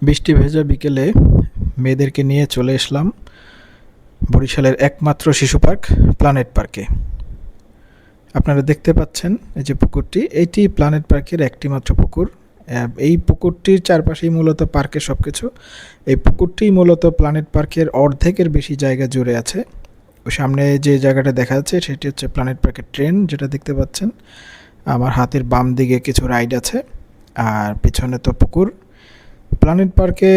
বৃষ্টি ভেজা বিকেলে মেয়েদেরকে নিয়ে চলে এসলাম বরিশালের একমাত্র শিশু পার্ক প্ল্যানেট পার্কে। আপনারা দেখতে পাচ্ছেন এই যে পুকুরটি, এইটি প্ল্যানেট পার্কের একটি মাত্র পুকুর। এই পুকুরটির চারপাশেই মূলত পার্কের সব কিছু। এই পুকুরটি মূলত প্ল্যানেট পার্কের অর্ধেকের বেশি জায়গা জুড়ে আছে। সামনে যে জায়গাটা দেখা যাচ্ছে সেটি হচ্ছে প্ল্যানেট পার্কের ট্রেন, যেটা দেখতে পাচ্ছেন। আমার হাতের বাম দিকে কিছু রাইড আছে, আর পিছনে তো পুকুর। প্ল্যানেট পার্কে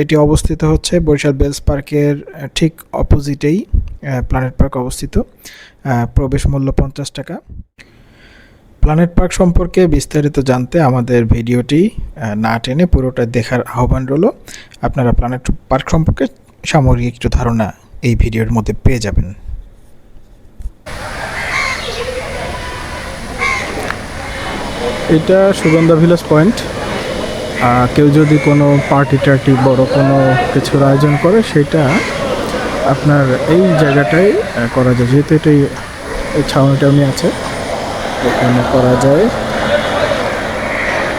এটি অবস্থিত হচ্ছে বরিশাল বেলস পার্কের ঠিক অপোজিটেই প্ল্যানেট পার্ক অবস্থিত। প্রবেশ মূল্য 50 টাকা। প্ল্যানেট পার্ক সম্পর্কে বিস্তারিত জানতে আমাদের ভিডিওটি না টেনে পুরোটা দেখার আহ্বান রইল। আপনারা প্ল্যানেট পার্ক সম্পর্কে সামগ্রিক একটু ধারণা এই ভিডিওর মধ্যে পেয়ে যাবেন। এটা সুগন্ধা ভিলেজ পয়েন্ট। কেউ যদি কোনো পার্টি টার্টি বড় কোনো কিছুর আয়োজন করে, সেটা আপনার এই জায়গাটায় করা যায়, যেহেতু এটাই ছাউনি টাউনি আছে, এখানে করা যায়।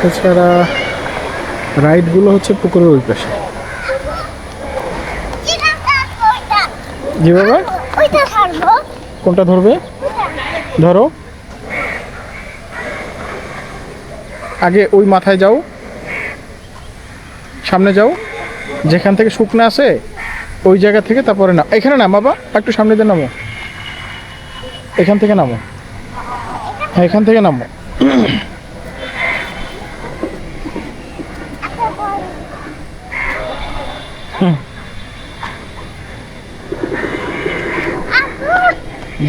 এছাড়া রাইডগুলো হচ্ছে পুকুরের ওই পাশে। জি বাবা, কোনটা ধরবে? ধরো, আগে ওই মাথায় যাও, সামনে যাও, যেখান থেকে শুকনো আছে ওই জায়গা থেকে, তারপরে না এখানে নাম বাবা, একটু সামনে দিয়ে নামো, এখান থেকে নামো, হ্যাঁ এখান থেকে নামো।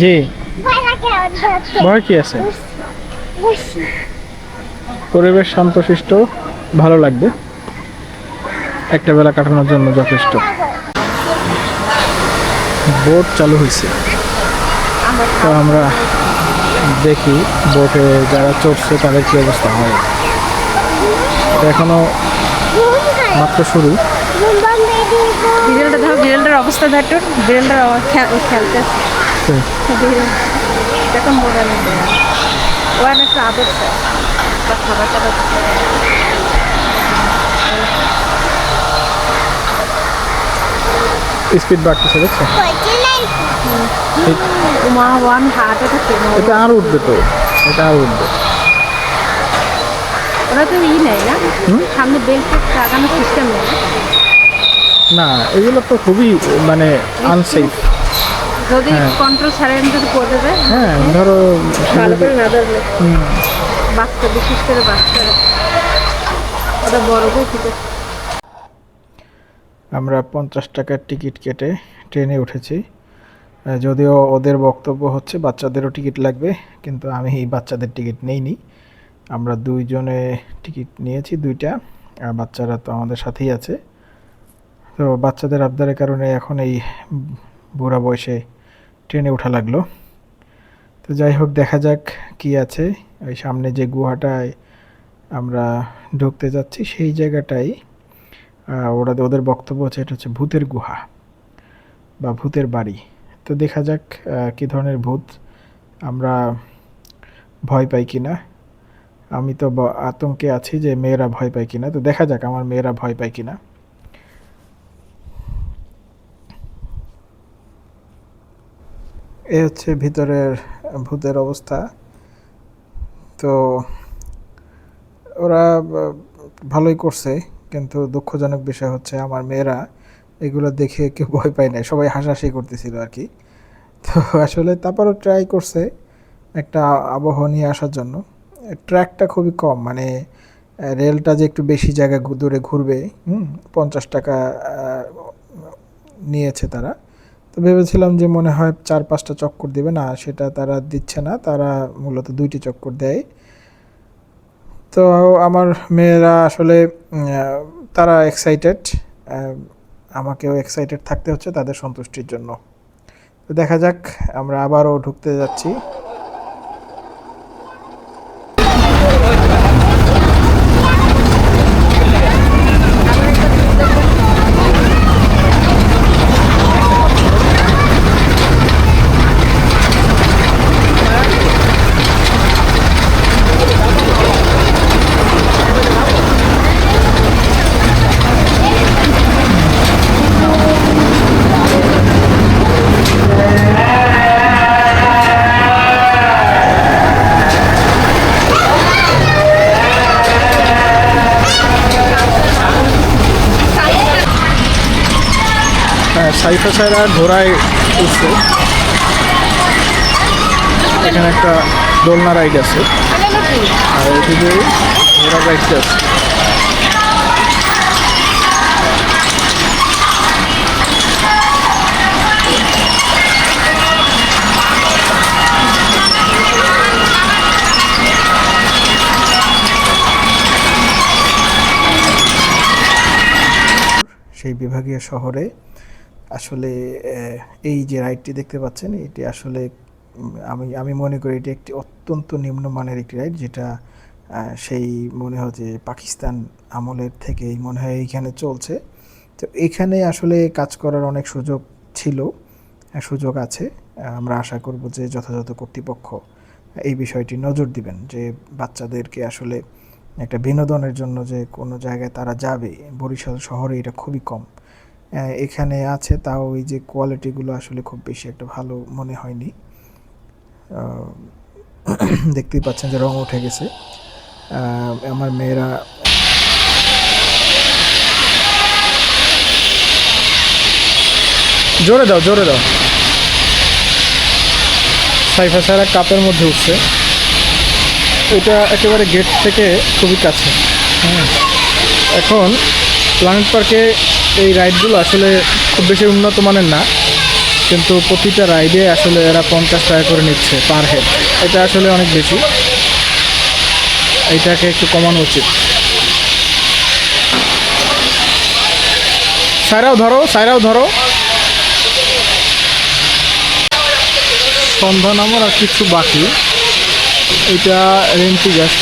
জি, ভয় কি আছে? পরিবেশ শান্তশিষ্ট, ভালো লাগবে, একটা বেলা কাটানোর জন্য যথেষ্ট। বোট চালু হয়েছে, তো আমরা দেখি বোটে যারা চড়ছে তাদের কি অবস্থা হয়। এখনো মাত্র শুরু। বিড়ালটা ধরো, বিড়ালটার অবস্থা দেখো, বিড়ালটার খেলতে দেখুন মোবাইল, ও একটা আদর চায় খাবার টাবার। স্পিড বাড়তেছে, দেখছো? এটা আর উঠবে, তো এটা আর উঠবে। ওরা তো নেই না, সামনে বেল্ট লাগানোর সিস্টেম নেই না, এগুলো তো খুবই মানে আনসেফ। যদি কন্ট্রোল ছাড়েন যদি পড়ে যায়, হ্যাঁ ধরো ভালো করে না ধরলে বাচ্চা, বিশেষ করে বাচ্চারা, ওটা বড় হয়ে ঠিক আছে। আমরা 50 টাকার টিকিট কেটে ট্রেনে উঠেছি। যদিও ওদের বক্তব্য হচ্ছে বাচ্চাদেরও টিকিট লাগবে, কিন্তু আমি এই বাচ্চাদের টিকিট নেইনি। আমরা দুইজনে টিকিট নিয়েছি, দুইটা, আর বাচ্চারা তো আমাদের সাথেই আছে। তো বাচ্চাদের আবদারের কারণে এখন এই বুড়া বয়সে ট্রেনে ওঠা লাগলো। তো যাই হোক, দেখা যাক কি আছে। ওই সামনে যে গুহাটায় আমরা ঢুকতে যাচ্ছি, সেই জায়গাটাই ওদের বক্তব্য হচ্ছে এটা হচ্ছে ভূতের গুহা বা ভূতের বাড়ি। তো দেখা যাক কী ধরনের ভূত, আমরা ভয় পাই কিনা। আমি তো আতঙ্কে আছি যে মেয়েরা ভয় পায় কিনা, তো দেখা যাক আমার মেয়েরা ভয় পায় কিনা। এ হচ্ছে ভিতরের ভূতের অবস্থা। তো ওরা ভালোই করছে, কিন্তু দুঃখজনক বিষয় হচ্ছে আমার মেয়েরা এগুলো দেখে কেউ ভয় পায় না, সবাই হাসাহাসি করতেছিল আর কি। তো আসলে তারপরও ট্রাই করছে একটা আবহ নিয়ে আসার জন্য। ট্র্যাকটা খুবই কম, মানে রেলটা যে একটু বেশি জায়গা দূরে ঘুরবে, 50 টাকা নিয়েছে তারা। তো ভেবেছিলাম যে মনে হয় 4-5টা চক্কর দেবে, না সেটা তারা দিচ্ছে না, তারা মূলত 2টি চক্কর দেয়। তো আমার মেয়েরা আসলে তারা এক্সাইটেড, আমাকেও এক্সাইটেড থাকতে হচ্ছে তাদের সন্তুষ্টির জন্য। তো দেখা যাক, আমরা আবারও ঢুকতে যাচ্ছি। সাইফা ছাড়া ঘোড়ায় উঠছে। এখানে একটা দোলনা রাইড আছে, আর এদিকে ঘোড়া রাইডটা আছে। সেই বিভাগীয় শহরে আসলে এই যে রাইডটি দেখতে পাচ্ছেন, এটি আসলে আমি মনে করি এটি একটি অত্যন্ত নিম্নমানের একটি রাইড, যেটা সেই মনে হয় যে পাকিস্তান আমলের থেকেই মনে হয় এইখানে চলছে। তো এখানে আসলে কাজ করার অনেক সুযোগ ছিল, সুযোগ আছে। আমরা আশা করব যে যথাযথ কর্তৃপক্ষ এই বিষয়টি নজর দিবেন, যে বাচ্চাদেরকে আসলে একটা বিনোদনের জন্য যে কোনো জায়গায় তারা যাবে। বরিশাল শহরে এটা খুবই কম এখানে আছে, তাও এই যে কোয়ালিটিগুলো আসলে খুব বেশি একটা ভালো মনে হয়নি। দেখতেই পাচ্ছেন যে রং উঠে গেছে। আমার মেয়েরা জোরে দাও, জোরে দাও। সাইফা সারা কাপের মধ্যে উঠছে। এটা একেবারে গেট থেকে খুবই কাছে। হ্যাঁ, এখন প্ল্যানেট পার্কে এই রাইডগুলো আসলে খুব বেশি উন্নত মানের না, কিন্তু প্রতিটা রাইডে আসলে এরা 50 টাকা করে নিচ্ছে পার হেড। এটা আসলে অনেক বেশি, এইটাকে একটু কমানো উচিত। সাইরাও ধরো, সাইরাও ধরো। সন্ধ্যা নামার আর কিছু বাকি। এটা রেন্টি গাছ,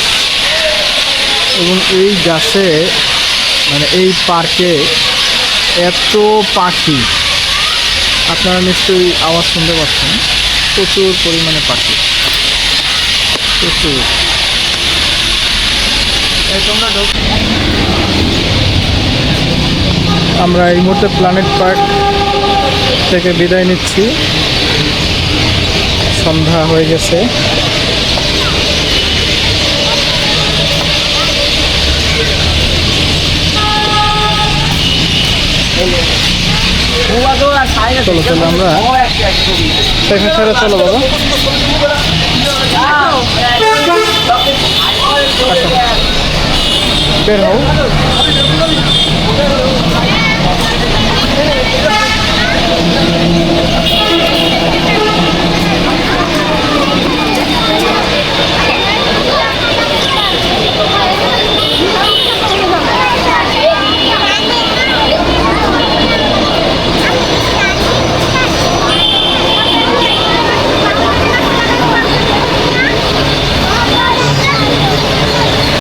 এবং এই গাছে মানে এই পার্কে এত পাখি, আপনারা নিশ্চয়ই আওয়াজ শুনতে পাচ্ছেন। প্রচুর পরিমাণে পাখি, প্রচুর। আমরা এই মুহূর্তে প্ল্যানেট পার্ক থেকে বিদায় নিচ্ছি। সন্ধ্যা হয়ে গেছে। চলো চলো আমরা সেখানে ছেড়ে চলো বাবা। আচ্ছা, বের হও।